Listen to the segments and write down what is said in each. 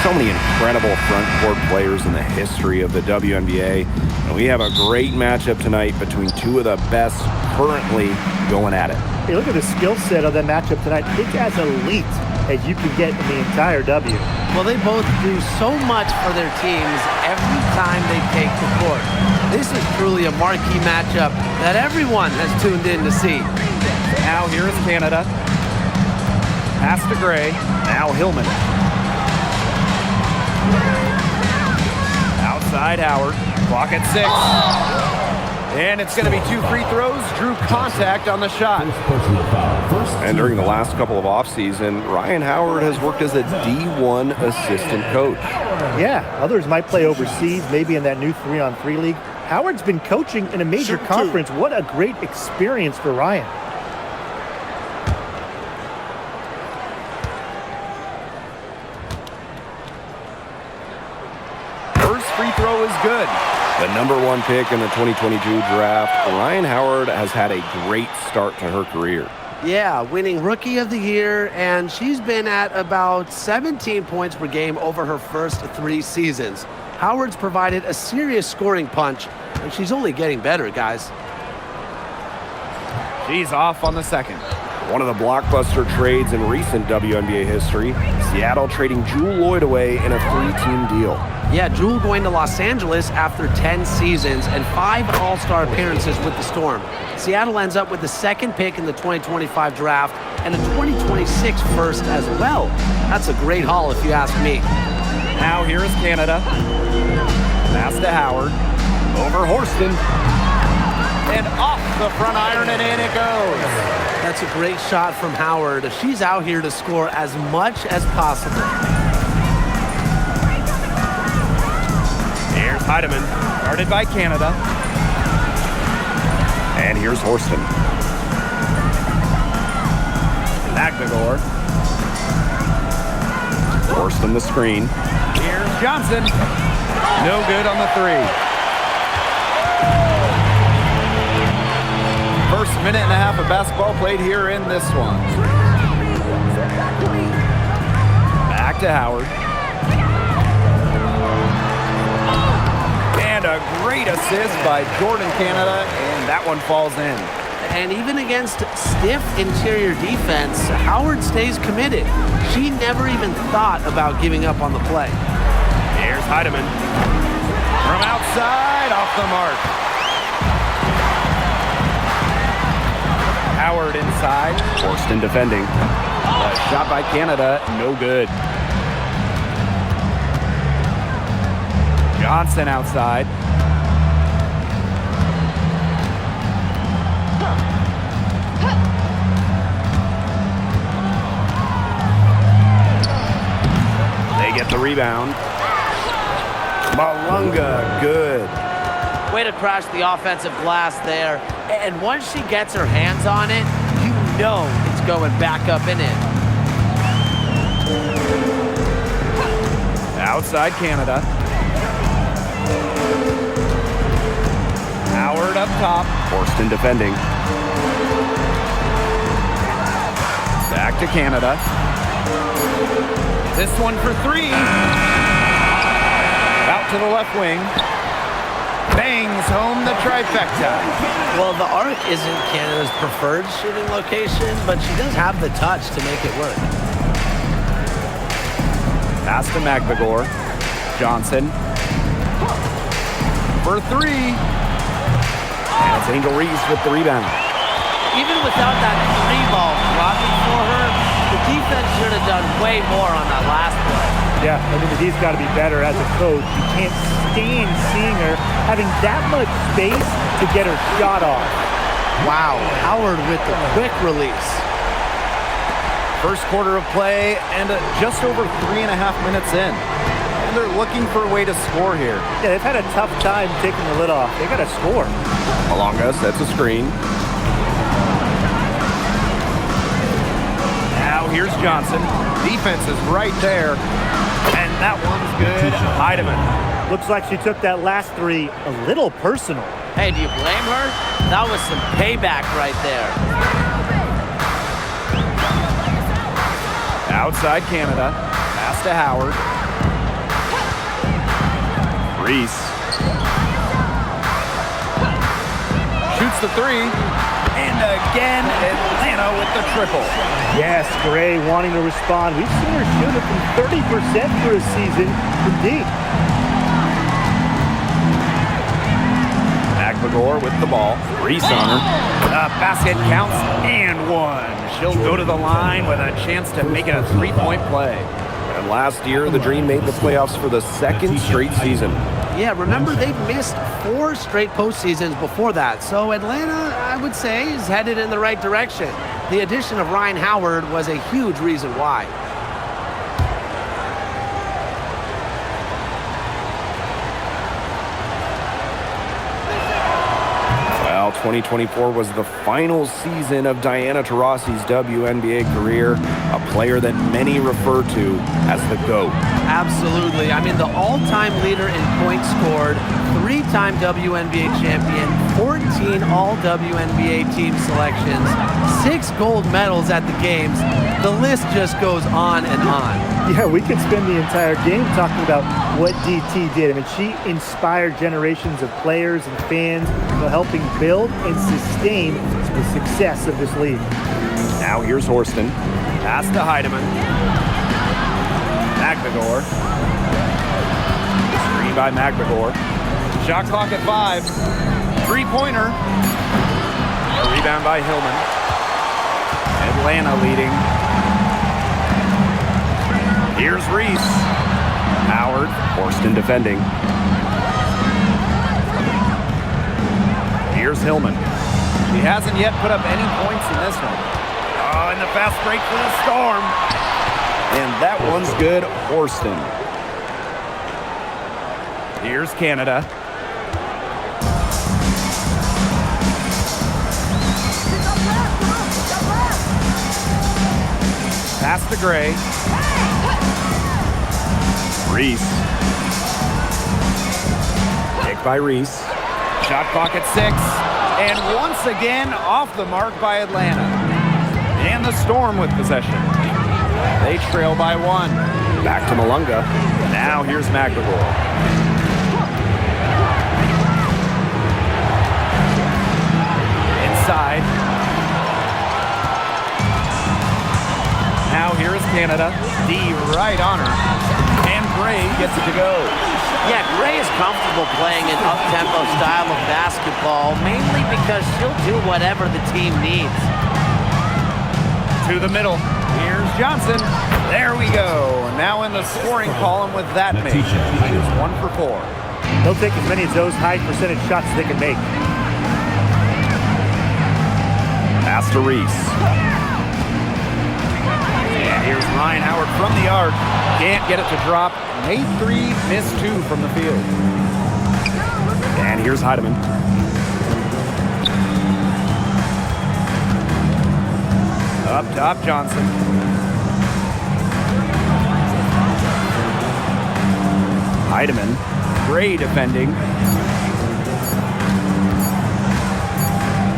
So many incredible front court players in the history of the WNBA. And we have a great matchup tonight between two of the best currently going at it. Hey, look at the skill set of that matchup tonight. It's as elite as you can get in the entire W. Well, they both do so much for their teams every time they take the court. This is truly a marquee matchup that everyone has tuned in to see. Now here is Canada. Pass to Gray. Now Hillman. Outside Howard. Clock at 6. And it's going to be 2 free throws. Drew contact on the shot. And during the last couple of off-season, Ryan Howard has worked as a D1 assistant coach. Yeah, others might play overseas, maybe in that new 3-on-3 league. Howard's been coaching in a major conference. What a great experience for Ryan. First free throw is good. The #1 pick in the 2022 draft, Ryan Howard has had a great start to her career. Yeah, winning Rookie of the Year, and she's been at about 17 points per game over her first 3 seasons. Howard's provided a serious scoring punch, and she's only getting better, guys. She's off on the second. One of the blockbuster trades in recent WNBA history, Seattle trading Jewel Lloyd away in a 3-team deal. Yeah, Jewel going to Los Angeles after 10 seasons and 5 All-Star appearances with the Storm. Seattle ends up with the 2nd pick in the 2025 draft and a 2026 first as well. That's a great haul if you ask me. Now here is Canada. Pass to Howard. Over Horston. And off the front iron and in it goes. That's a great shot from Howard. She's out here to score as much as possible. Here's Heidemann, guarded by Canada. And here's Horston. Magbegor. Horston the screen. Here's Johnson. No good on the 3. First minute and a half of basketball played here in this one. Back to Howard. And a great assist by Jordan Canada, and that one falls in. And even against stiff interior defense, Howard stays committed. She never even thought about giving up on the play. Here's Heidemann. From outside, off the mark. Howard inside. Horston defending. A shot by Canada, no good. Johnson outside. They get the rebound. Malunga, good. Way to crash the offensive glass there. And once she gets her hands on it, you know it's going back up and in. Outside Canada. Howard up top. Horston defending. Back to Canada. This one for 3. Out to the left wing. Bangs home the trifecta. Well, the arc isn't Canada's preferred shooting location, but she does have the touch to make it work. Pass to Magbegor. Johnson. For 3. And it's Angel Reese with the rebound. Even without that 3 ball dropping for her, the defense should have done way more on that last play. Yeah, I mean, he's got to be better as a coach. You can't stand seeing her having that much space to get her shot off. Wow, Howard with the quick release. First quarter of play and just over 3.5 minutes in. And they're looking for a way to score here. Yeah, they've had a tough time taking the lid off. They got to score. Malunga sets a screen. Now here's Johnson. Defense is right there. And that one's good. Heidemann. Looks like she took that last 3 a little personal. Hey, do you blame her? That was some payback right there. Outside Canada. Pass to Howard. Reese. Shoots the three. And again, Atlanta with the triple. Yes, Gray wanting to respond. We've seen her shoot it from 30% for a season from deep. McBagor with the ball. Reese on her. Basket counts and one. She'll go to the line with a chance to make it a three-point play. And last year, the Dream made the playoffs for the second straight season. Yeah, remember they've missed 4 straight postseasons before that. So Atlanta, I would say, is headed in the right direction. The addition of Ryan Howard was a huge reason why. Well, 2024 was the final season of Diana Taurasi's WNBA career, a player that many refer to as the GOAT. Absolutely. I mean, the all-time leader in points scored, 3-time WNBA champion, 14 all-WNBA team selections, 6 gold medals at the games. The list just goes on and on. Yeah, we could spend the entire game talking about what DT did. I mean, she inspired generations of players and fans while helping build and sustain the success of this league. Now here's Horston. Pass to Heidemann. McBagor. Screen by McBagor. Shot clock at 5. Three-pointer. A rebound by Hillman. Atlanta leading. Here's Reese. Howard. Horston defending. Here's Hillman. She hasn't yet put up any points in this one. Oh, and the fast break for the Storm. And that one's good, Horston. Here's Canada. Pass to Gray. Reese. Pick by Reese. Shot clock at 6. And once again, off the mark by Atlanta. And the Storm with possession. They trail by 1. Back to Malunga. Now here's McBagor. Inside. Now here is Canada. D right on her. And Gray gets it to go. Yeah, Gray is comfortable playing an up-tempo style of basketball, mainly because she'll do whatever the team needs. To the middle. Here's Johnson. There we go. Now in the scoring column with that make. She is 1 for 4. They'll take as many of those high percentage shots as they can make. Pass to Reese. And here's Ryan Howard from the arc. Can't get it to drop. Made 3, missed 2 from the field. And here's Heidemann. Up top, Johnson. Heidemann. Gray defending.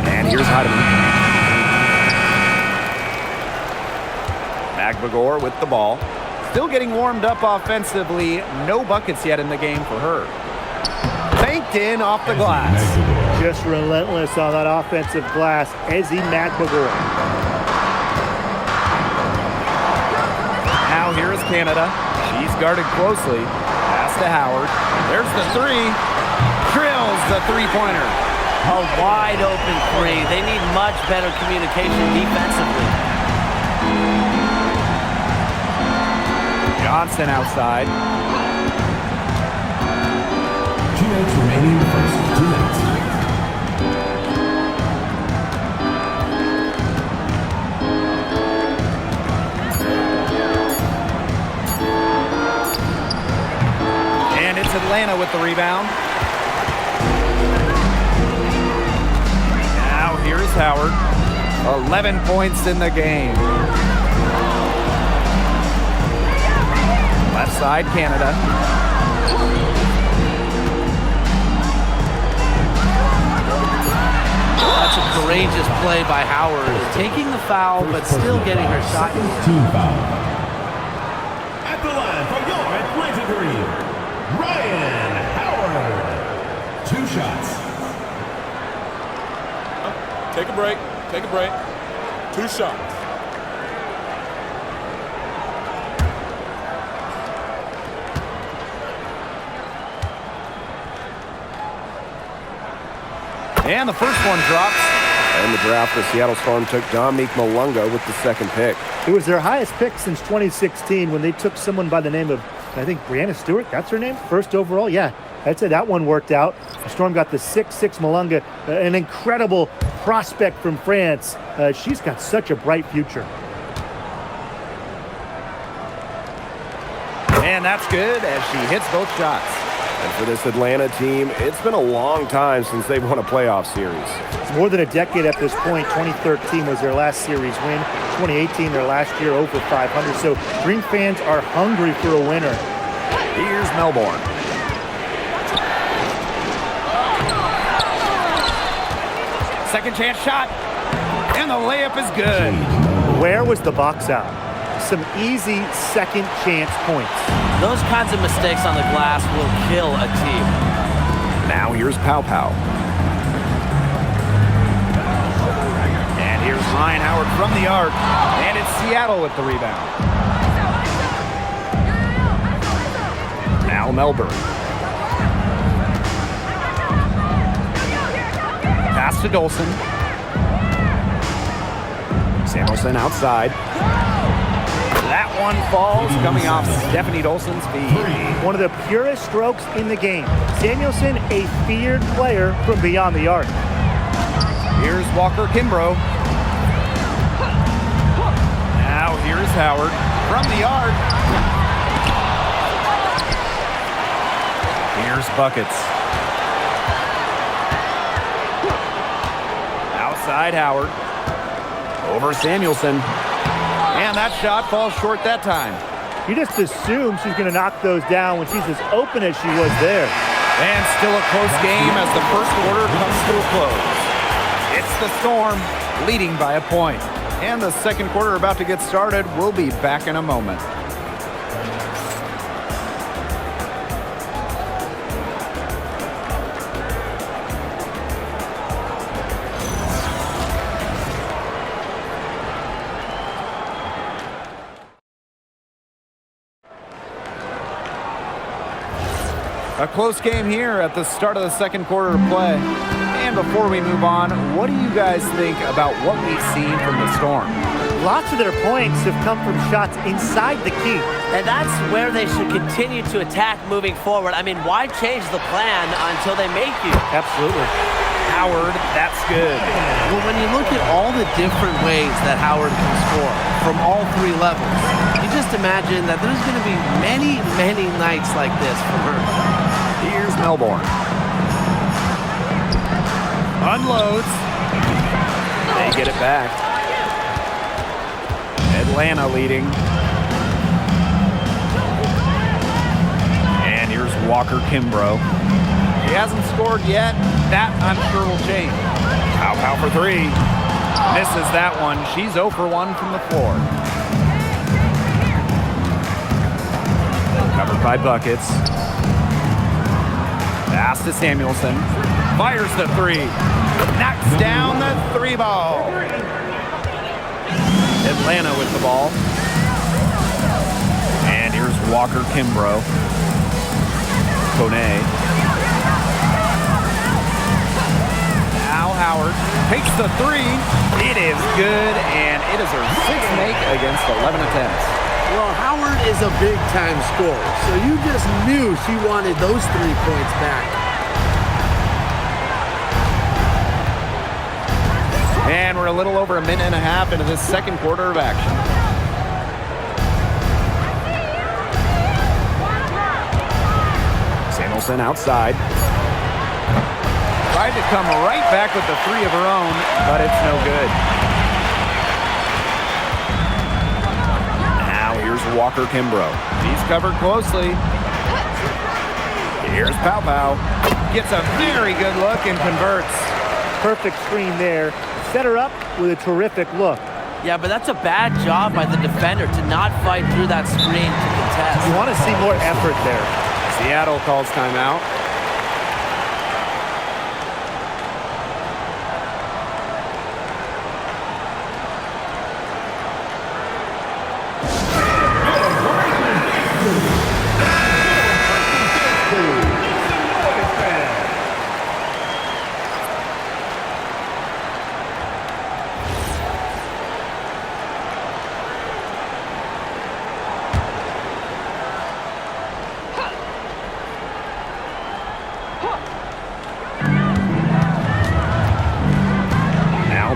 And here's Heidemann. McBagor with the ball. Still getting warmed up offensively. No buckets yet in the game for her. Banked in off the glass. Just relentless on that offensive glass. Ezzy McBagor. Now here is Canada. She's guarded closely. Pass to Howard. There's the 3. Drills the three-pointer. A wide open 3. They need much better communication defensively. Johnson outside. 2 minutes remaining in the first. 2 minutes. And it's Atlanta with the rebound. Now here is Howard. 11 points in the game. Left side, Canada. That's a courageous play by Howard. Taking the foul, but still getting her shot. Team foul. At the line for your Atlanta Dream, Ryan Howard. Take a break. Take a break. 2 shots. And the first one drops. In the draft, the Seattle Storm took Dominique Malunga with the second pick. It was their highest pick since 2016 when they took someone by the name of, I think, Brianna Stewart. That's her name? First overall? Yeah, that's it. That one worked out. The Storm got the 6'6" Malunga, an incredible prospect from France. She's got such a bright future. And that's good as she hits both shots. And for this Atlanta team, it's been a long time since they've won a playoff series. It's more than a decade at this point. 2013 was their last series win. 2018, their last year, over 500. So Dream fans are hungry for a winner. Here's Melbourne. Second chance shot. And the layup is good. Where was the box out? Some easy second chance points. Those kinds of mistakes on the glass will kill a team. Now here's Pow Pow. And here's Ryan Howard from the arc. And it's Seattle with the rebound. Now Melbourne. Pass to Dolson. Samuelson outside. That one falls, coming off Stephanie Dolson's feet. One of the purest strokes in the game. Samuelson, a feared player from beyond the arc. Here's Walker Kimbrough. Now here's Howard from the arc. Here's Buckets. Outside Howard. Over Samuelson. And that shot falls short that time. You just assume she's going to knock those down when she's as open as she was there. And still a close game as the first quarter comes to a close. It's the Storm leading by a point. And the second quarter about to get started. We'll be back in a moment. A close game here at the start of the second quarter of play. And before we move on, what do you guys think about what we've seen from the Storm? Lots of their points have come from shots inside the key. And that's where they should continue to attack moving forward. I mean, why change the plan until they make you? Absolutely. Howard, that's good. Well, when you look at all the different ways that Howard can score from all 3 levels, you just imagine that there's going to be many, many nights like this for her. Here's Melbourne. Unloads. They get it back. Atlanta leading. And here's Walker Kimbrough. He hasn't scored yet. That, I'm sure, will change. Pow Pow for 3. Misses that one. She's 0 for 1 from the floor. Covered by Buckets. Pass to Samuelson. Fires the 3. Knocks down the 3 ball. Atlanta with the ball. And here's Walker Kimbrough. Kone. Now Howard takes the 3. It is good, and it is her 6th make against 11 attempts. Well, Howard is a big-time scorer, so you just knew she wanted those 3 points back. And we're a little over a minute and a half into this second quarter of action. Samuelson outside. Tried to come right back with the 3 of her own, but it's no good. Now here's Walker Kimbrough. He's covered closely. Here's Pow Pow. Gets a very good look and converts. Perfect screen there. Set her up with a terrific look. Yeah, but that's a bad job by the defender to not fight through that screen to contest. You want to see more effort there. Seattle calls timeout.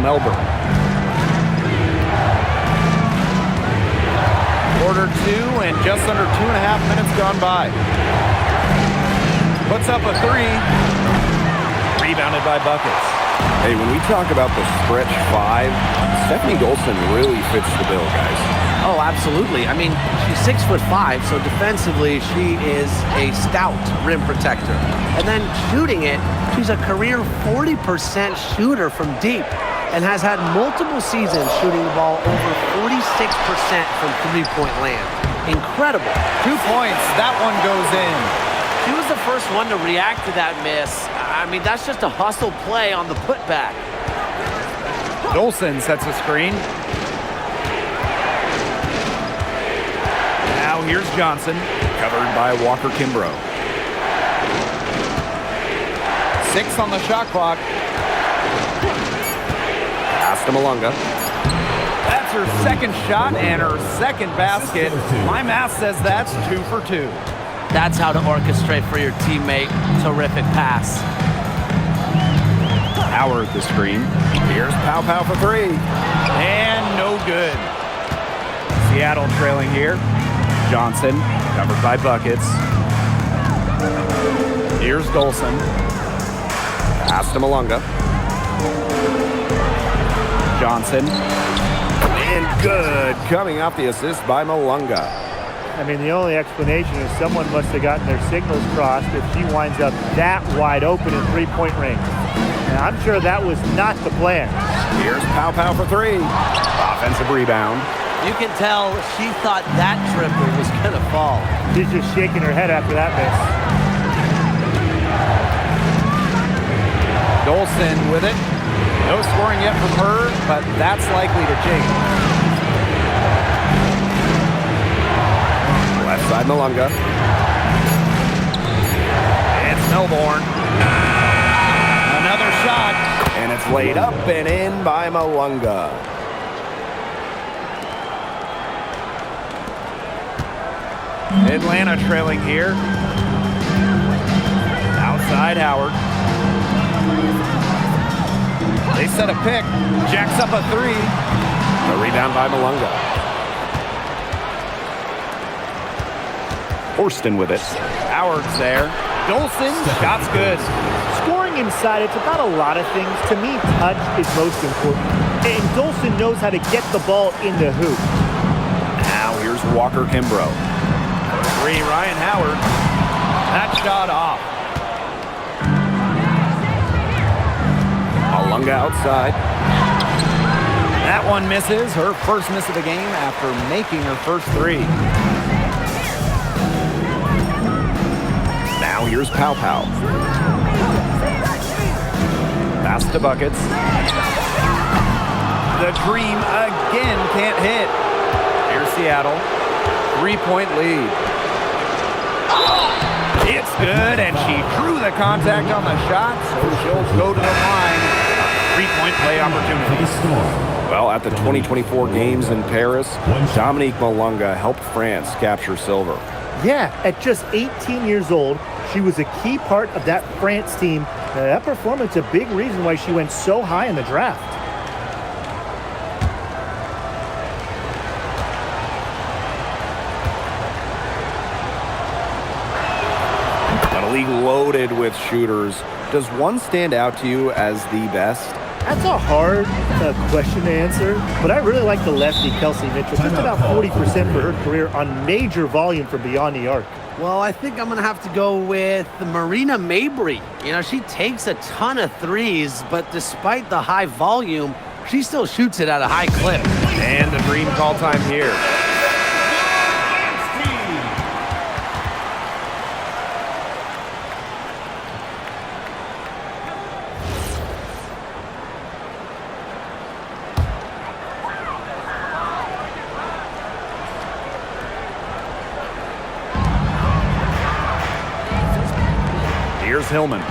Melbourne. Quarter 2 and just under 2.5 minutes gone by. Puts up a 3. Rebounded by Buckets. Hey, when we talk about the stretch 5, Stephanie Golson really fits the bill, guys. Oh, absolutely. I mean, she's 6'5", so defensively she is a stout rim protector. And then shooting it, she's a career 40% shooter from deep and has had multiple seasons shooting the ball over 46% from three-point land. Incredible. 2 points. That one goes in. She was the first one to react to that miss. I mean, that's just a hustle play on the putback. Dolson sets a screen. Now here's Johnson, covered by Walker Kimbrough. 6 on the shot clock. Pass to Malunga. That's her second shot and her second basket. My math says that's 2 for 2. That's how to orchestrate for your teammate. Terrific pass. Howard the screen. Here's Pow Pow for 3. And no good. Seattle trailing here. Johnson, covered by Buckets. Here's Golson. Pass to Malunga. Johnson. And good. Coming off the assist by Malunga. I mean, the only explanation is someone must have gotten their signals crossed if she winds up that wide open in three-point range. And I'm sure that was not the plan. Here's Pow Pow for 3. Offensive rebound. You can tell she thought that triple was going to fall. She's just shaking her head after that miss. Dolson with it. No scoring yet from her, but that's likely to change. Left side Malunga. It's Melbourne. Another shot. And it's laid up and in by Malunga. Atlanta trailing here. Outside Howard. They set a pick. Jacks up a 3. A rebound by Malunga. Horston with it. Howard's there. Dolson, shot's good. Scoring inside, it's about a lot of things. To me, touch is most important. And Dolson knows how to get the ball in the hoop. Now here's Walker Kimbrough. 3, Ryan Howard. That shot off. Malunga outside. That one misses. Her first miss of the game after making her first 3. Now here's Pow Pow. Pass to Buckets. The Dream again can't hit. Here's Seattle. 3-point lead. It's good, and she drew the contact on the shot, so she'll go to the line. 3-point play opportunity. Well, at the 2024 games in Paris, Dominique Malunga helped France capture silver. Yeah, at just 18 years old, she was a key part of that France team. That performance, a big reason why she went so high in the draft. But a league loaded with shooters. Does one stand out to you as the best? That's a hard question to answer, but I really like the lefty, Kelsey Mitchell. Just about 40% for her career on major volume from beyond the arc. Well, I think I'm going to have to go with Marina Mabry. You know, she takes a ton of threes, but despite the high volume, she still shoots it at a high clip. And the Dream call time here. Here's Hillman.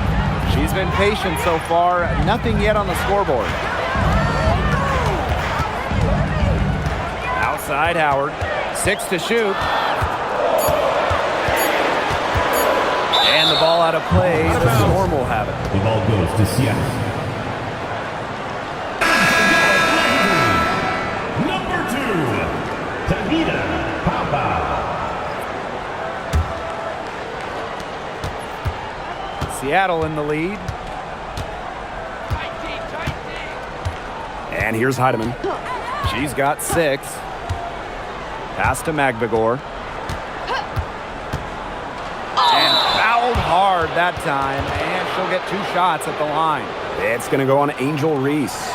She's been patient so far. Nothing yet on the scoreboard. Outside Howard. 6 to shoot. And the ball out of play. The Storm will have it. The ball goes to Seattle. Seattle in the lead. And here's Heidemann. She's got 6. Pass to Magbagor. And fouled hard that time. And she'll get 2 shots at the line. It's going to go on Angel Reese.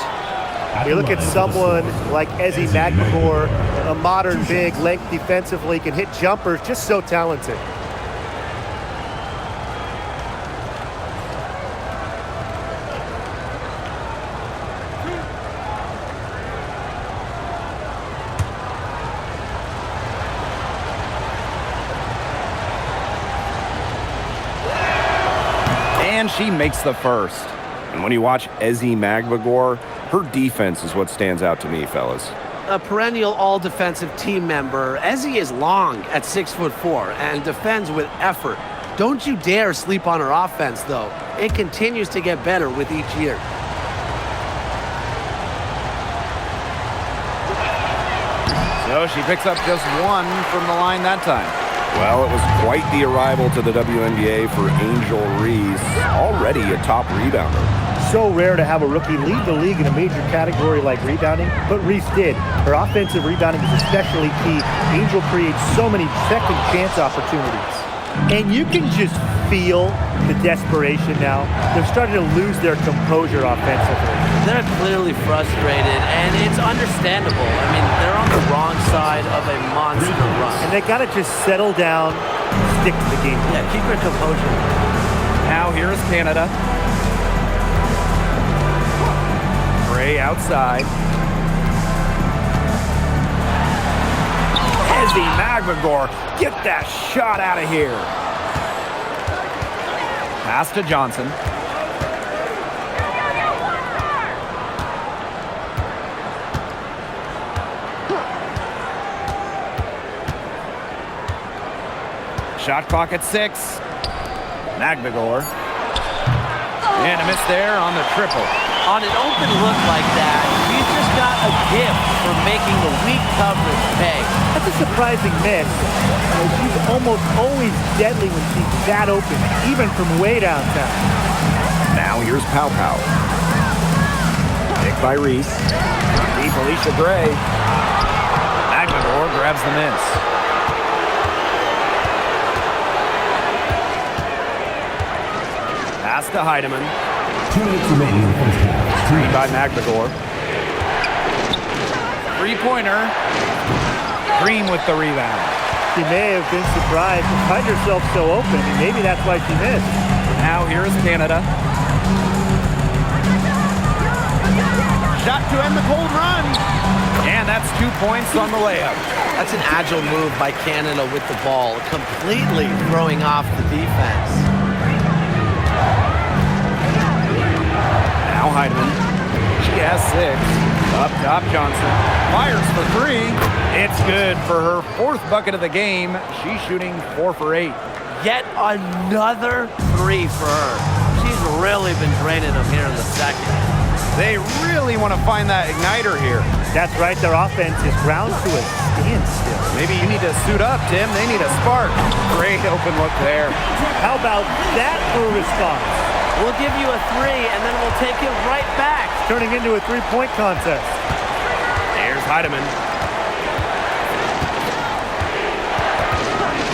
You look at someone like Ezzy Magbagor, a modern big, length defensively, can hit jumpers, just so talented. And she makes the first. And when you watch Ezzy Magbagor, her defense is what stands out to me, fellas. A perennial all-defensive team member, Ezzy is long at 6'4" and defends with effort. Don't you dare sleep on her offense, though. It continues to get better with each year. So she picks up just 1 from the line that time. Well, it was quite the arrival to the WNBA for Angel Reese, already a top rebounder. So rare to have a rookie lead the league in a major category like rebounding, but Reese did. Her offensive rebounding is especially key. Angel creates so many second chance opportunities. And you can just feel the desperation now. They're starting to lose their composure offensively. They're clearly frustrated, and it's understandable. I mean, they're on the wrong side of a monster run. And they got to just settle down, stick to the game. Yeah, keep your composure. Now here's Canada. Gray outside. Ezzy Magbagor, get that shot out of here. Pass to Johnson. Shot clock at 6. Magbagor. And a miss there on the triple. On an open look like that, she's just got a gift for making the weak coverage pay. That's a surprising miss. She's almost always deadly when she's that open, even from way downtown. Now here's Pow Pow. Picked by Reese. Deep Alicia Gray. Magbagor grabs the miss. Pass to Heidemann. 2 minutes remaining in the first half. Screen by Magbagor. 3-pointer. Green with the rebound. She may have been surprised to find herself so open, and maybe that's why she missed. Now here's Canada. Shot to end the cold run. And that's 2 points on the layup. That's an agile move by Canada with the ball, completely throwing off the defense. Now Heidemann. She has 6. Up top, Johnson. Fires for 3. It's good for her 4th bucket of the game. She's shooting 4 for 8. Yet another 3 for her. She's really been draining them here in the second. They really want to find that igniter here. That's right, their offense is ground to a standstill. Maybe you need to suit up, Tim. They need a spark. Great open look there. How about that for a response? We'll give you a 3, and then we'll take it right back. Turning into a 3-point contest. Here's Heidemann.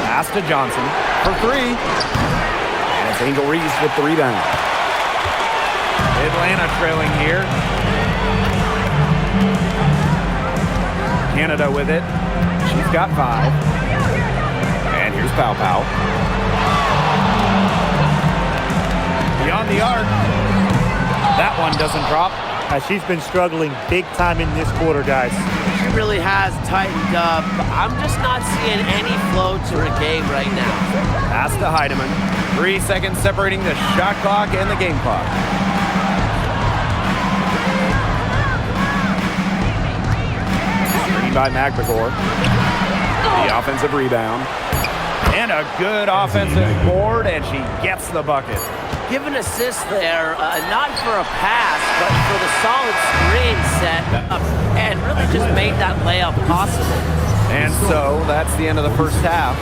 Pass to Johnson for 3. And it's Angel Reese with the rebound. Atlanta trailing here. Canada with it. She's got 5. And here's Pow Pow. Beyond the arc. That one doesn't drop. She's been struggling big time in this quarter, guys. She really has tightened up. I'm just not seeing any flow to her game right now. Pass to Heidemann. 3 seconds separating the shot clock and the game clock. Screen by Magbagor. The offensive rebound. And a good offensive board, and she gets the bucket. Give an assist there, not for a pass, but for the solid screen set, and really just made that layup possible. And so that's the end of the first half.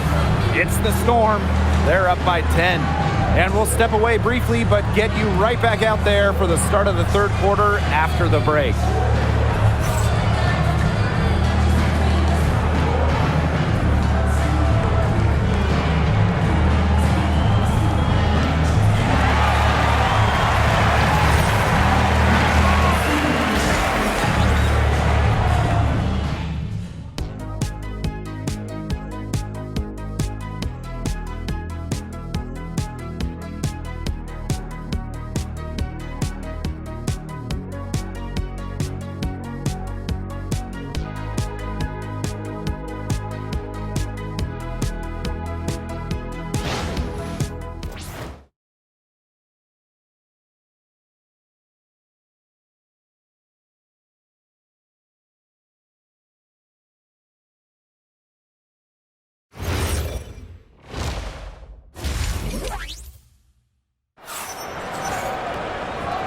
It's the Storm. They're up by 10. And we'll step away briefly, but get you right back out there for the start of the third quarter after the break.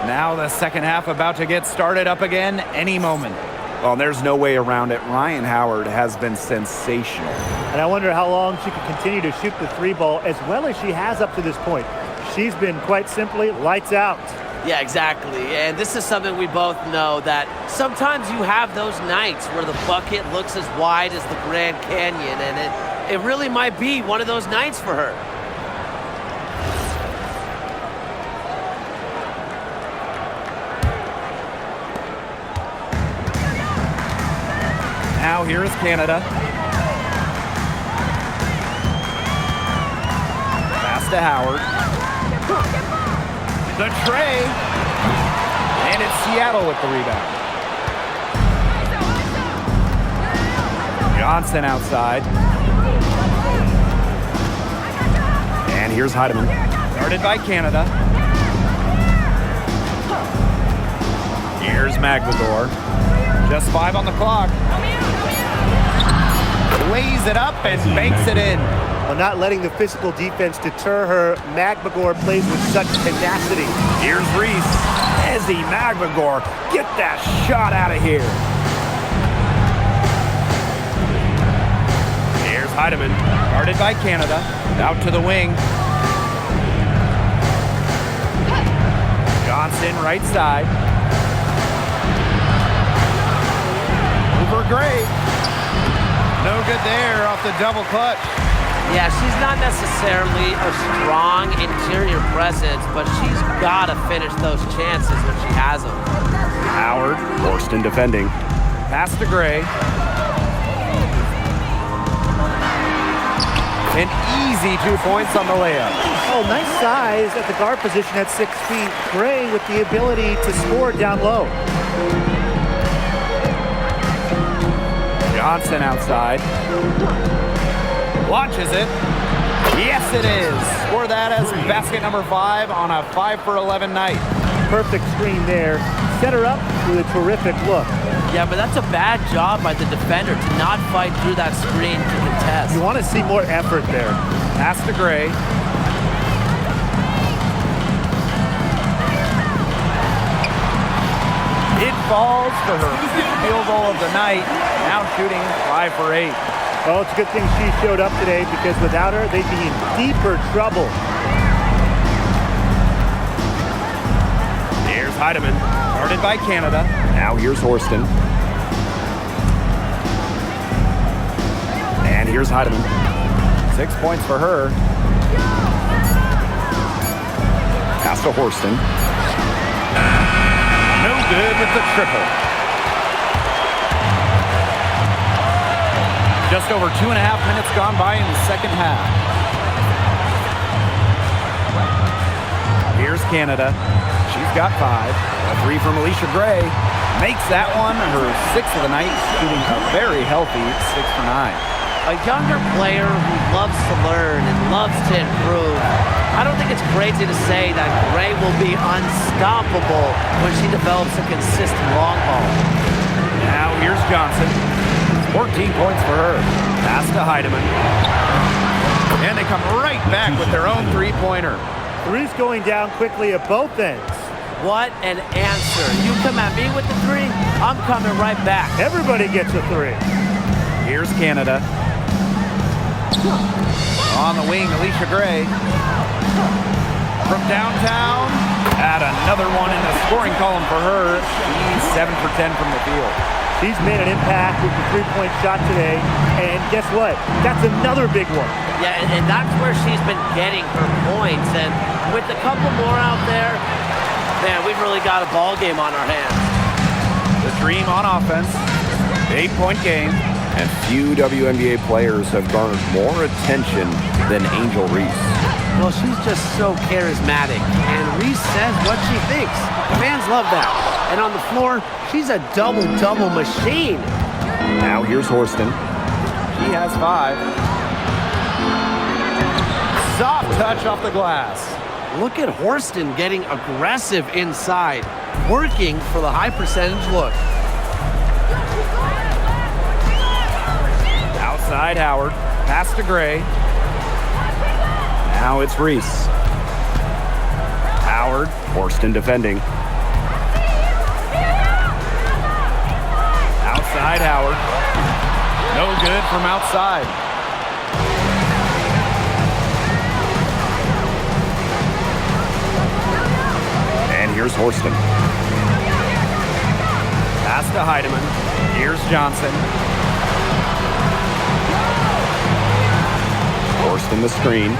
Now the second half about to get started up again any moment. Well, there's no way around it. Ryan Howard has been sensational. And I wonder how long she can continue to shoot the three ball as well as she has up to this point. She's been quite simply lights out. Yeah, exactly. And this is something we both know, that sometimes you have those nights where the bucket looks as wide as the Grand Canyon, and it really might be one of those nights for her. Now here is Canada. Pass to Howard. The tray. And it's Seattle with the rebound. Johnson outside. And here's Heidemann. Guarded by Canada. Here's Maglador. Just 5 on the clock. Lays it up and banks it in. Well, not letting the physical defense deter her, Magmador plays with such tenacity. Here's Reese. Ezzy Magmador, get that shot out of here. Here's Heidemann, guarded by Canada. Out to the wing. Johnson, right side. Over Gray. No good there off the double clutch. Yeah, she's not necessarily a strong interior presence, but she's got to finish those chances when she has them. Howard, Horston defending. Pass to Gray. An easy 2 points on the layup. Oh, nice size at the guard position at 6 feet. Gray with the ability to score down low. Johnson outside. Launches it. Yes, it is. Score that as basket number 5 on a 5 for 11 night. Perfect screen there. Set her up with a terrific look. Yeah, but that's a bad job by the defender to not fight through that screen to contest. You want to see more effort there. Pass to Gray. It falls for her field goal of the night. Now shooting 5 for 8. Oh, it's a good thing she showed up today, because without her, they'd be in deeper trouble. Here's Heidemann, guarded by Canada. Now here's Horston. And here's Heidemann. 6 points for her. Pass to Horston. No good with the triple. Just over 2.5 minutes gone by in the second half. Here's Canada. She's got 5. A 3 from Alicia Gray. Makes that one her 6th of the night, shooting a very healthy 6 for 9. A younger player who loves to learn and loves to improve. I don't think it's crazy to say that Gray will be unstoppable when she develops a consistent long ball. Now here's Johnson. 14 points for her. Pass to Heidemann. And they come right back with their own three-pointer. Three's going down quickly at both ends. What an answer. You come at me with the 3, I'm coming right back. Everybody gets a 3. Here's Canada. On the wing, Alicia Gray. from downtown. Add another one in the scoring column for her. She's 7 for 10 from the field. She's made an impact with the three-point shot today. And guess what? That's another big one. Yeah, and that's where she's been getting her points. And with a couple more out there, man, we've really got a ball game on our hands. The Dream on offense. 8-point game. And few WNBA players have garnered more attention than Angel Reese. Well, she's just so charismatic, and Reese says what she thinks. Fans love that. And on the floor, she's a double-double machine. Now here's Horston. He has 5. Soft touch off the glass. Look at Horston getting aggressive inside, working for the high percentage look. Outside Howard, pass to Gray. Now it's Reese. Howard, Horston defending. Outside Howard. No good from outside. And here's Horston. Pass to Heidemann. Here's Johnson. Horston the screen.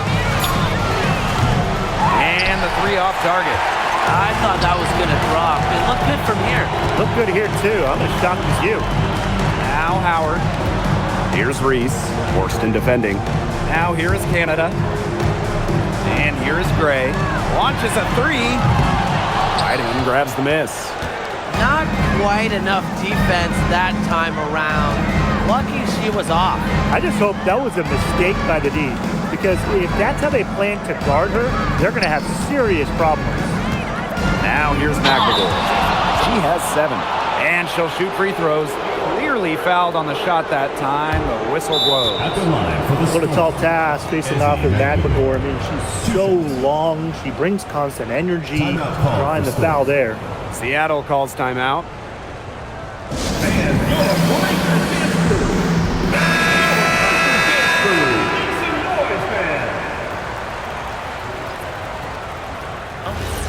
And the 3 off target. I thought that was going to drop. It looked good from here. Look good here, too. I'm as shocked as you. Now Howard. Here's Reese. Horston defending. Now here is Canada. And here is Gray. Launches a 3. Heidemann grabs the miss. Not quite enough defense that time around. Lucky she was off. I just hope that was a mistake by the D, because if that's how they plan to guard her, they're going to have serious problems. Now here's McNagall. She has 7. And she'll shoot free throws. Clearly fouled on the shot that time. The whistle blows. At the line for the What a tall task facing off with McNagall. I mean, she's so long. She brings constant energy. Timeout call. Drawing the foul there. Seattle calls timeout.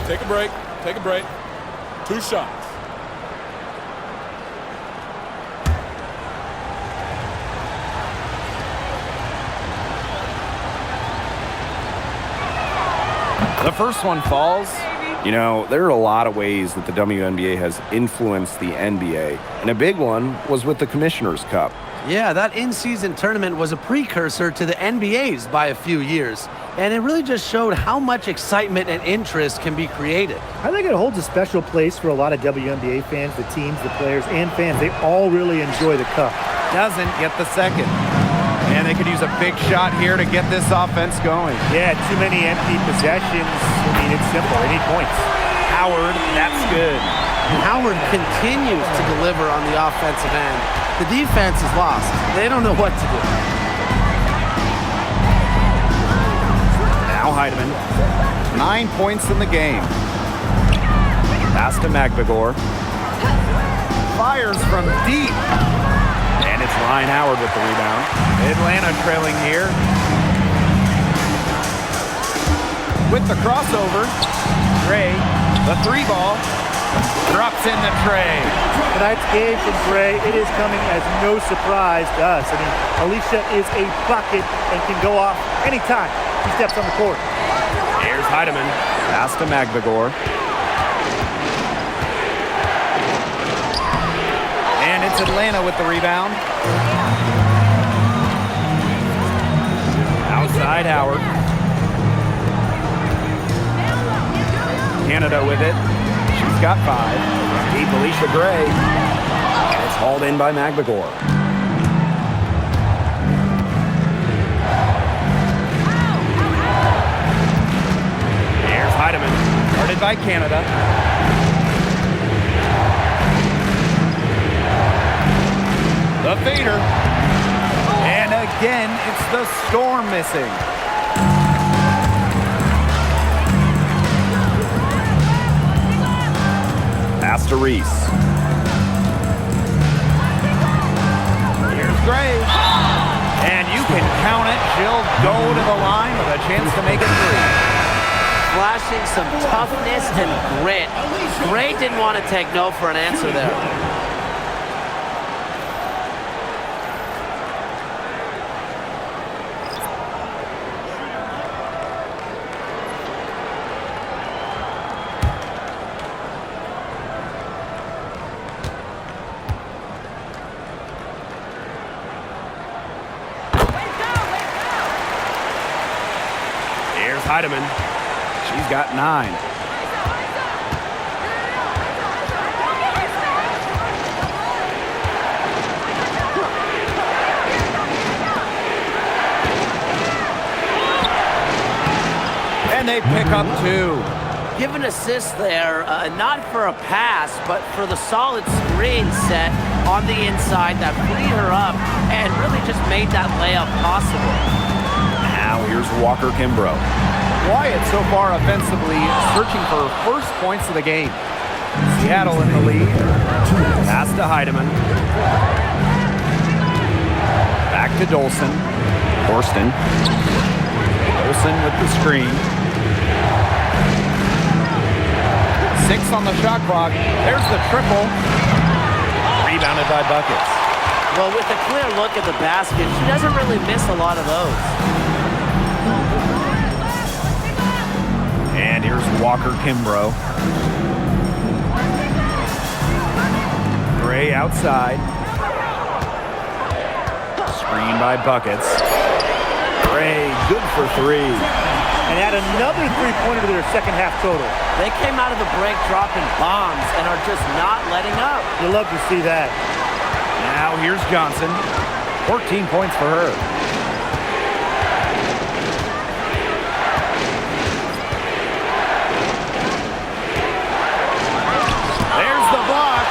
Take a break. Take a break. 2 shots. The first one falls. You know, there are a lot of ways that the WNBA has influenced the NBA, and a big one was with the Commissioner's Cup. Yeah, that in-season tournament was a precursor to the NBA's by a few years, and it really just showed how much excitement and interest can be created. I think it holds a special place for a lot of WNBA fans, the teams, the players, and fans. They all really enjoy the cup. Doesn't get the second. And they could use a big shot here to get this offense going. Yeah, too many empty possessions. I mean, it's simple. They need points. Howard, that's good. And Howard continues to deliver on the offensive end. The defense is lost. They don't know what to do. Now Heidemann. 9 points in the game. Pass to McNagall. Fires from deep. And it's Ryan Howard with the rebound. Atlanta trailing here. With the crossover. Gray, the 3 ball. Drops in the tray. Tonight's game from Gray, it is coming as no surprise to us. I mean, Alicia is a bucket and can go off anytime she steps on the court. Here's Heidemann. Pass to McNagall. And it's Atlanta with the rebound. Outside Howard. Canada with it. She's got 5. Deep Alicia Gray. And it's hauled in by McNagall. Here's Heidemann. Guarded by Canada. The fader. And again, it's the Storm missing. Pass to Reese. Here's Gray. And you can count it. She'll go to the line with a chance to make it 3. flashing some toughness and grit. Gray didn't want to take no for an answer there. Heidemann. She's got 9. And they pick up 2. Give an assist there, not for a pass, but for the solid screen set on the inside that freed her up and really just made that layup possible. Now here's Walker Kimbrough. Wyatt so far offensively searching for first points of the game. Seattle in the lead. Pass to Heidemann. Back to Dolson. Horston. Dolson with the screen. 6 on the shot clock. There's the triple. Rebounded by Buckets. Well, with a clear look at the basket, she doesn't really miss a lot of those. And here's Walker Kimbrough. Gray outside. Screen by Buckets. Gray, good for 3. And add another three-pointer to their second half total. They came out of the break dropping bombs and are just not letting up. You love to see that. Now here's Johnson. 14 points for her. There's the block.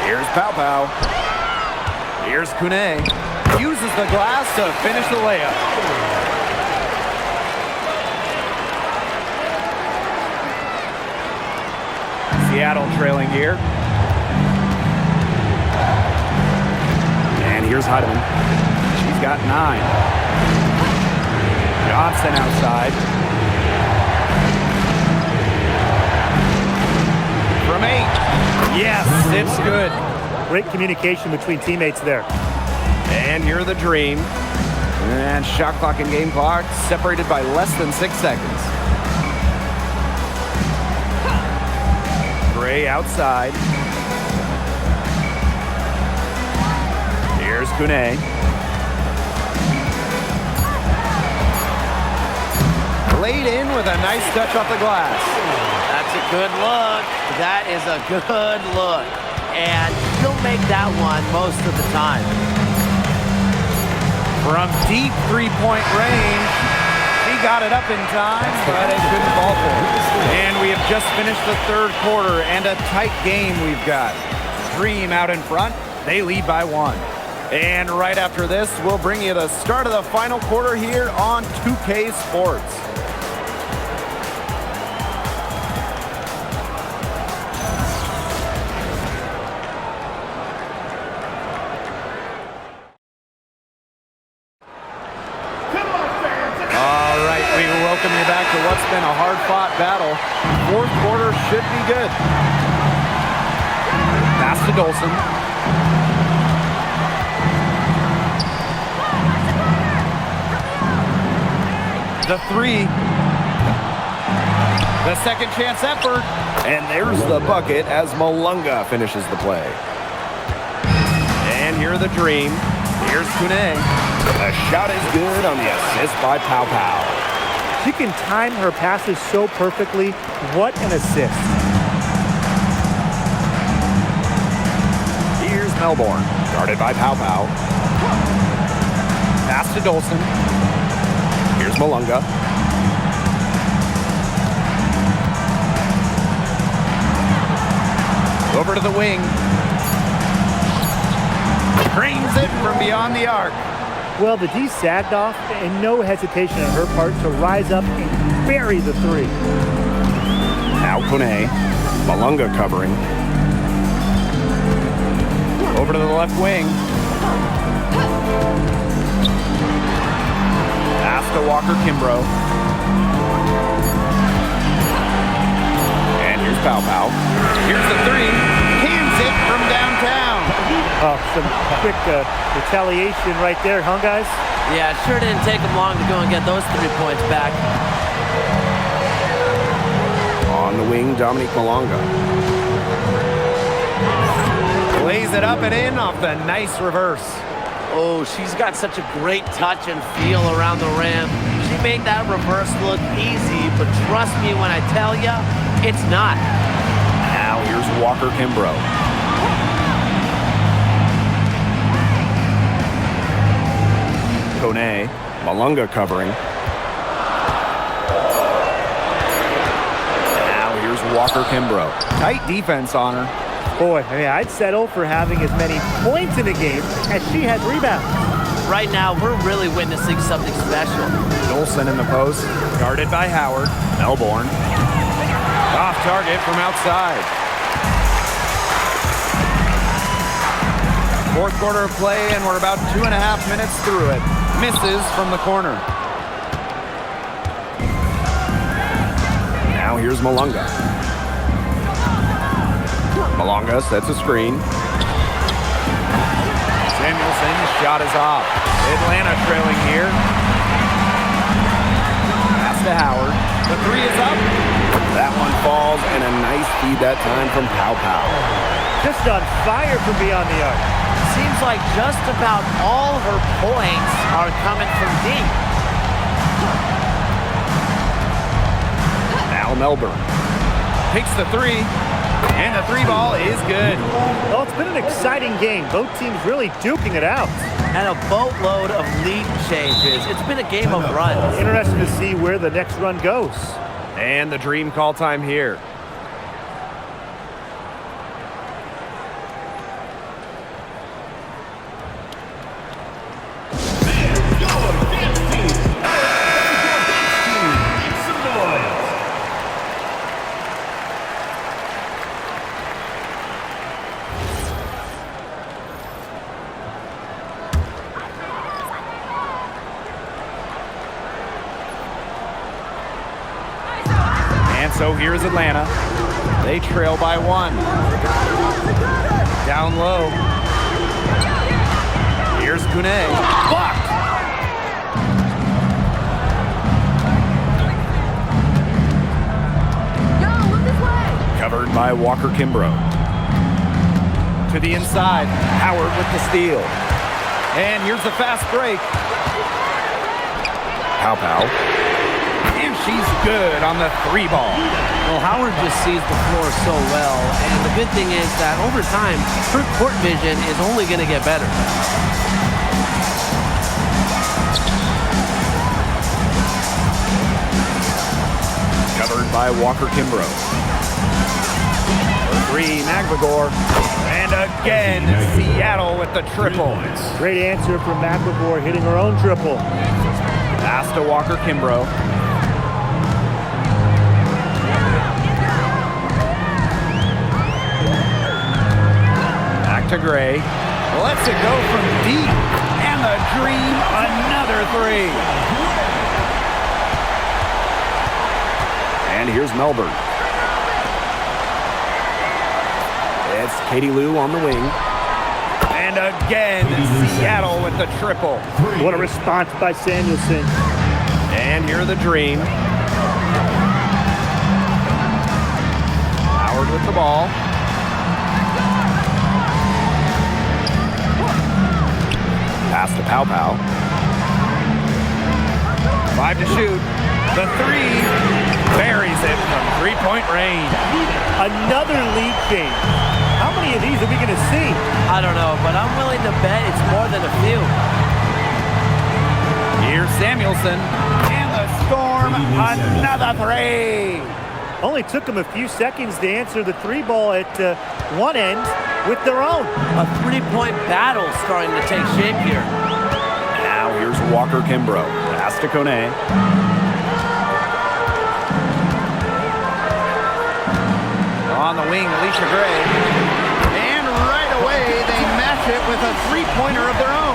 Here's Pow Pow. Here's Kune. Uses the glass to finish the layup. Seattle trailing here. And here's Heidemann. She's got 9. Johnson outside. From 8. Yes, it's good. Great communication between teammates there. And here are the Dream. And shot clock and game clock separated by less than 6 seconds. Gray outside. Here's Kune. Laid in with a nice touch off the glass. That's a good look. That is a good look. And he'll make that one most of the time. From deep three-point range, he got it up in time, but it couldn't fall for him. And we have just finished the third quarter, and a tight game we've got. Dream out in front. They lead by 1. And right after this, we'll bring you the start of the final quarter here on 2K Sports. Welcome you back to what's been a hard-fought battle. Fourth quarter should be good. Pass to Dolson. The 3. The second chance effort. And there's the bucket as Malunga finishes the play. And here are the Dream. Here's Kune. The shot is good on the assist by Pow Pow. She can time her passes so perfectly. What an assist. Here's Melbourne, guarded by Pow Pow. Pass to Dolson. Here's Malunga. Over to the wing. Drains it from beyond the arc. Well, the D sagged off, and no hesitation on her part to rise up and bury the 3. Now Kune. Malunga covering. Over to the left wing. Kimbrough. And here's Pow Pow. Here's the three. Cans it from downtown. Oh, some quick retaliation right there, huh, guys? Yeah, it sure didn't take them long to go and get those 3 points back. On the wing, Dominique Malonga. Lays it up and in off the nice reverse. Oh, she's got such a great touch and feel around the rim. She made that reverse look easy, but trust me when I tell you, it's not. Now here's Walker Kimbrough. Kone, Malonga covering. Now here's Walker Kimbrough. Tight defense on her. Boy, I mean, I'd settle for having as many points in a game as she has rebounds. Right now, we're really witnessing something special. Olsen in the post, guarded by Howard. Melbourne. Off target from outside. Fourth quarter of play, and we're about 2.5 minutes through it. Misses from the corner. Now here's Malonga. Malonga sets a screen. Samuelson's shot is off. Atlanta trailing here. Pass to Howard. The three is up. That one falls, and a nice feed that time from Pow Pow. Just on fire from beyond the arc. Seems like just about all her points are coming from deep. Now Melbourne takes the three. And the three ball is good. Well, it's been an exciting game. Both teams really duking it out. And a boatload of lead changes. It's been a game of runs. Interesting to see where the next run goes. And the dream call time here. So here's Atlanta. They trail by 1. Down low. Here's Kune. Blocked. Covered by Walker Kimbrough. To the inside. Howard with the steal. And here's the fast break. Pow Pow. And she's good on the three ball. Well, Howard just sees the floor so well, and the good thing is that over time, her court vision is only going to get better. Covered by Walker Kimbrough. For three, McVigor. And again, Seattle with the triple. Great answer from McVigor, hitting her own triple. Pass to Walker Kimbrough. To Gray, lets it go from deep, and the dream, another three. And here's Melbourne. It's Katie Lou on the wing. And again, Seattle with the triple. What a response by Samuelson. And here the dream. Howard with the ball. Pass to Pow Pow. 5 to shoot. The three buries it from three-point range. Another lead change. How many of these are we going to see? I don't know, but I'm willing to bet it's more than a few. Here's Samuelson. And the Storm, another three. Only took them a few seconds to answer the three ball at one end with their own. A three-point battle starting to take shape here. Now here's Walker Kimbrough. Pass to Kone. On the wing, Alicia Gray. And right away, they match it with a three-pointer of their own.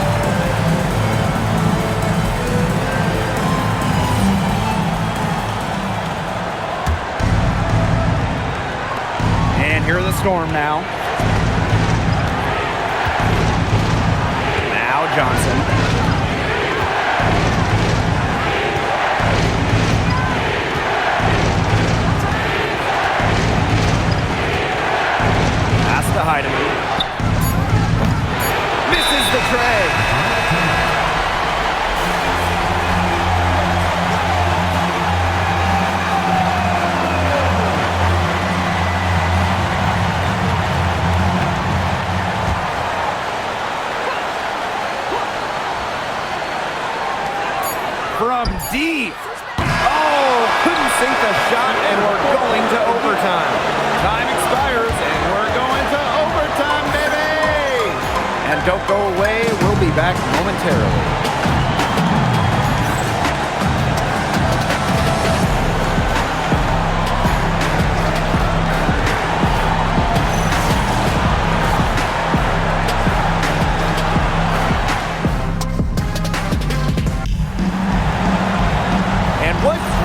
Storm now. Now Johnson. Pass to Heidemann. Misses the tray. From deep. Oh, couldn't sink the shot, and we're going to overtime. Time expires, and we're going to overtime, baby! And don't go away. We'll be back momentarily.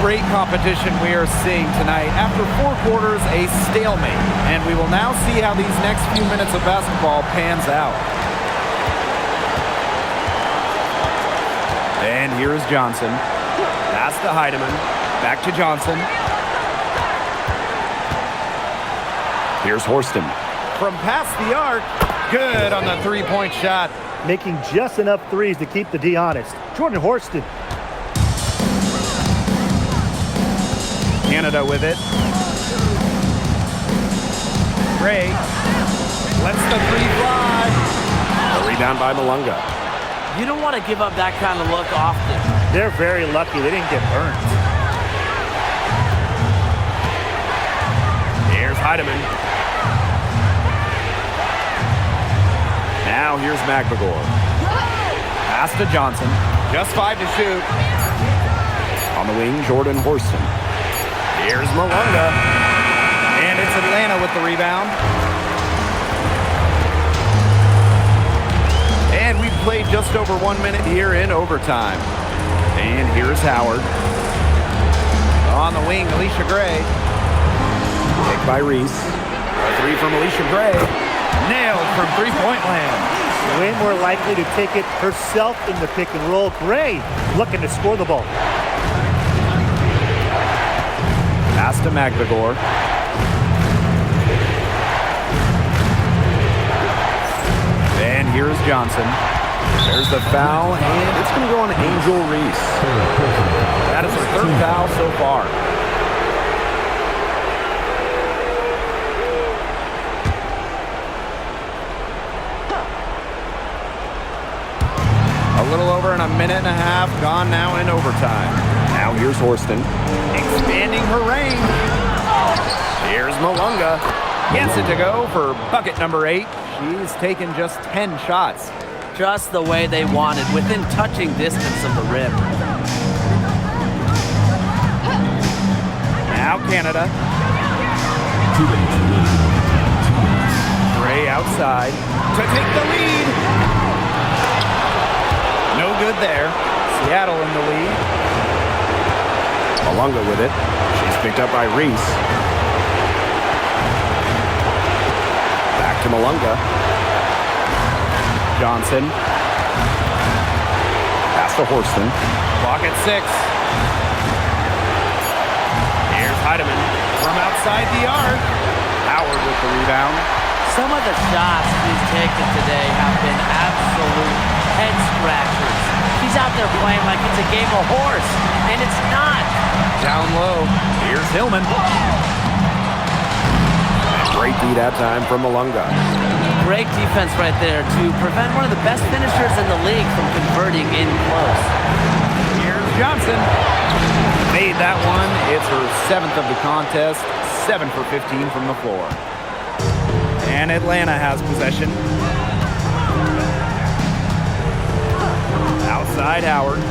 Great competition we are seeing tonight. After 4 quarters, a stalemate. And we will now see how these next few minutes of basketball pans out. And here is Johnson. Pass to Heidemann. Back to Johnson. Here's Horston. From past the arc. Good on the three-point shot. Making just enough threes to keep the D honest. Jordan Horston. Canada with it. Gray lets the three fly. A rebound by Malunga. You don't want to give up that kind of look often. They're very lucky they didn't get burned. Here's Heidemann. Now here's McBagor. Pass to Johnson. Just 5 to shoot. On the wing, Jordan Horston. Here's Malunga. And it's Atlanta with the rebound. And we've played just over 1 minute here in overtime. And here's Howard. On the wing, Alicia Gray. Picked by Reese. A three from Alicia Gray. Nailed from three-point land. Way more likely to take it herself in the pick and roll. Gray looking to score the ball. Pass to McBagor. And here's Johnson. There's the foul, and it's going to go on Angel Reese. That is her 3rd foul so far. A little over in a minute and a half, gone now in overtime. Now here's Horston, expanding her range. Here's Malunga. Gets it to go for bucket number 8. She's taken just 10 shots. Just the way they wanted, within touching distance of the rim. Now Canada. Gray outside to take the lead. No good there. Seattle in the lead. Malunga with it. She's picked up by Reese. Back to Malunga. Johnson. Pass to Horston. Clock at 6. Here's Heidemann from outside the arc. Howard with the rebound. Some of the shots she's taken today have been absolute head scratchers. She's out there playing like it's a game of horse, and it's not. Down low. Here's Hillman. Great D that time from Malunga. Great defense right there to prevent one of the best finishers in the league from converting in close. Here's Johnson. Made that one. It's her 7th of the contest. 7 for 15 from the floor. And Atlanta has possession. Outside Howard.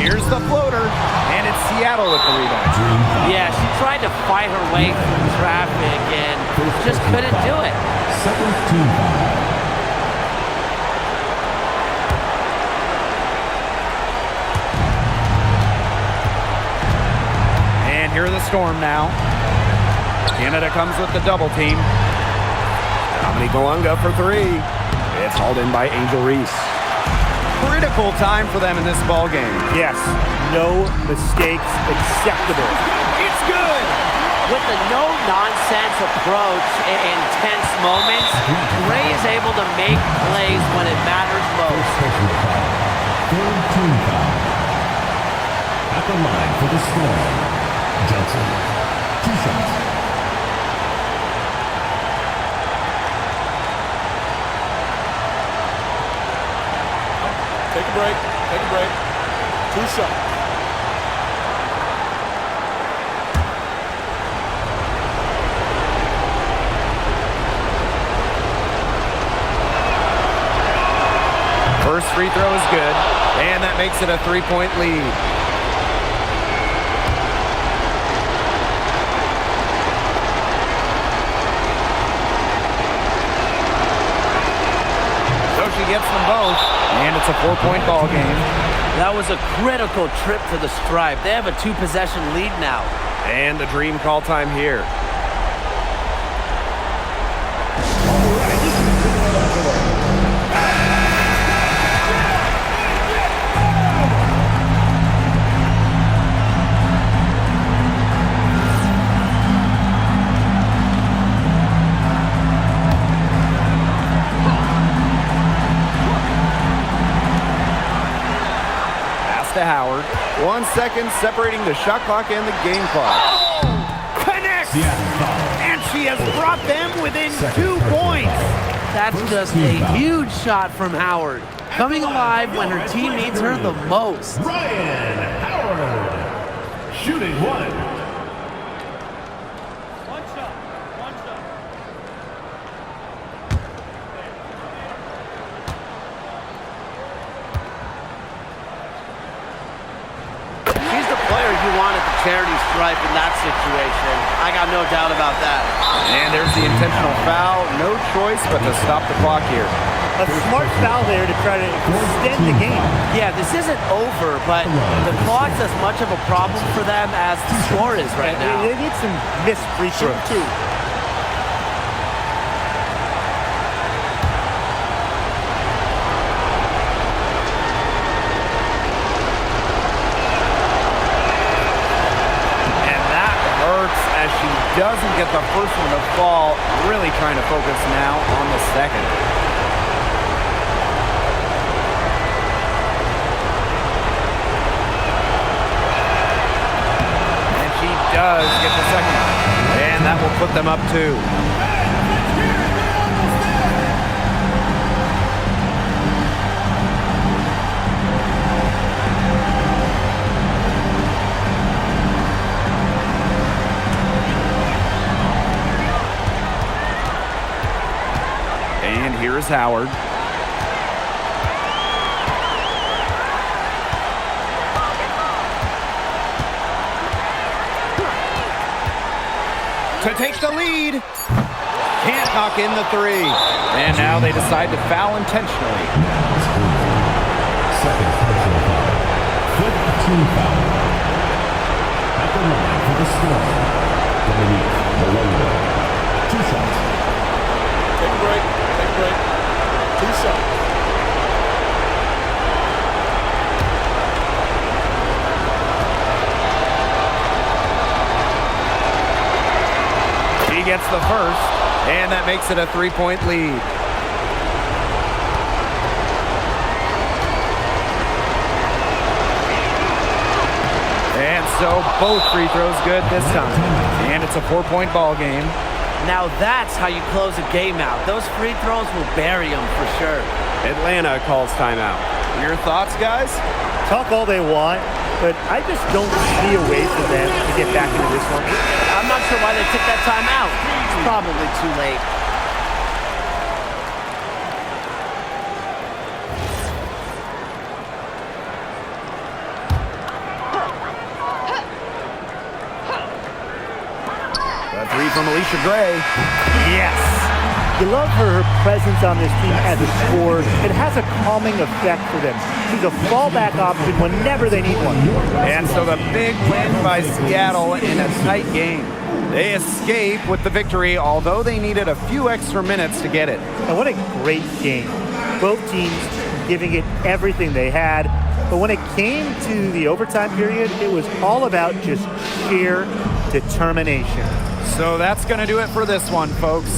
Here's the floater, and it's Seattle with the rebound. Yeah, she tried to fight her way through traffic and just couldn't do it. Second team. 1 the Storm now. Canada comes with the double team. Dominique Malunga for three. It's hauled in by Angel Reese. Critical time for them in this ball game. Yes, no mistakes acceptable. It's good. With the no-nonsense approach in tense moments, Ray is able to make plays when it matters most. Third team foul. At the line for the Storm, Johnson. 2 shots. Take a break. Take a break. 2 shots. First free throw is good, and that makes it a 3-point lead. So she gets them both, and it's a 4-point ball game. That was a critical trip to the stripe. They have a 2-possession lead now. And a dream call time here. To Howard. 1 second separating the shot clock and the game clock. Connects! And she has brought them within 2 points. That's just a huge shot from Howard. Coming alive when her team needs her the most. Ryan Howard. Shooting 1. Charity stripe in that situation. I got no doubt about that. And there's the intentional foul. No choice but to stop the clock here. A smart foul there to try to extend the game. Yeah, this isn't over, but the clock's as much of a problem for them as the score is right now. They need some missed free throws too. Doesn't get the first one to fall. Really trying to focus now on the second. And she does get the second. And that will put them up 2. Here's Howard. To take the lead. Can't knock in the 3. And now they decide to foul intentionally. Second personal foul. 5th team foul. At the line for the Storm, Dominique Malunga. 2 shots. Take a break. Take a break. 2 shots. He gets the first, and that makes it a 3-point lead. And so both free throws good this time. And it's a 4-point ball game. Now that's how you close a game out. Those free throws will bury them for sure. Atlanta calls timeout. Your thoughts, guys? Talk all they want, but I just don't see a way for them to get back into this one. I'm not sure why they took that time out. It's probably too late. The 3 from Alicia Gray. Yes. You love her presence on this team as a scorer. It has a calming effect for them. She's a fallback option whenever they need one. And so the big win by Seattle in a tight game. They escape with the victory, although they needed a few extra minutes to get it. And what a great game. Both teams giving it everything they had. But when it came to the overtime period, it was all about just sheer determination. So that's going to do it for this one, folks.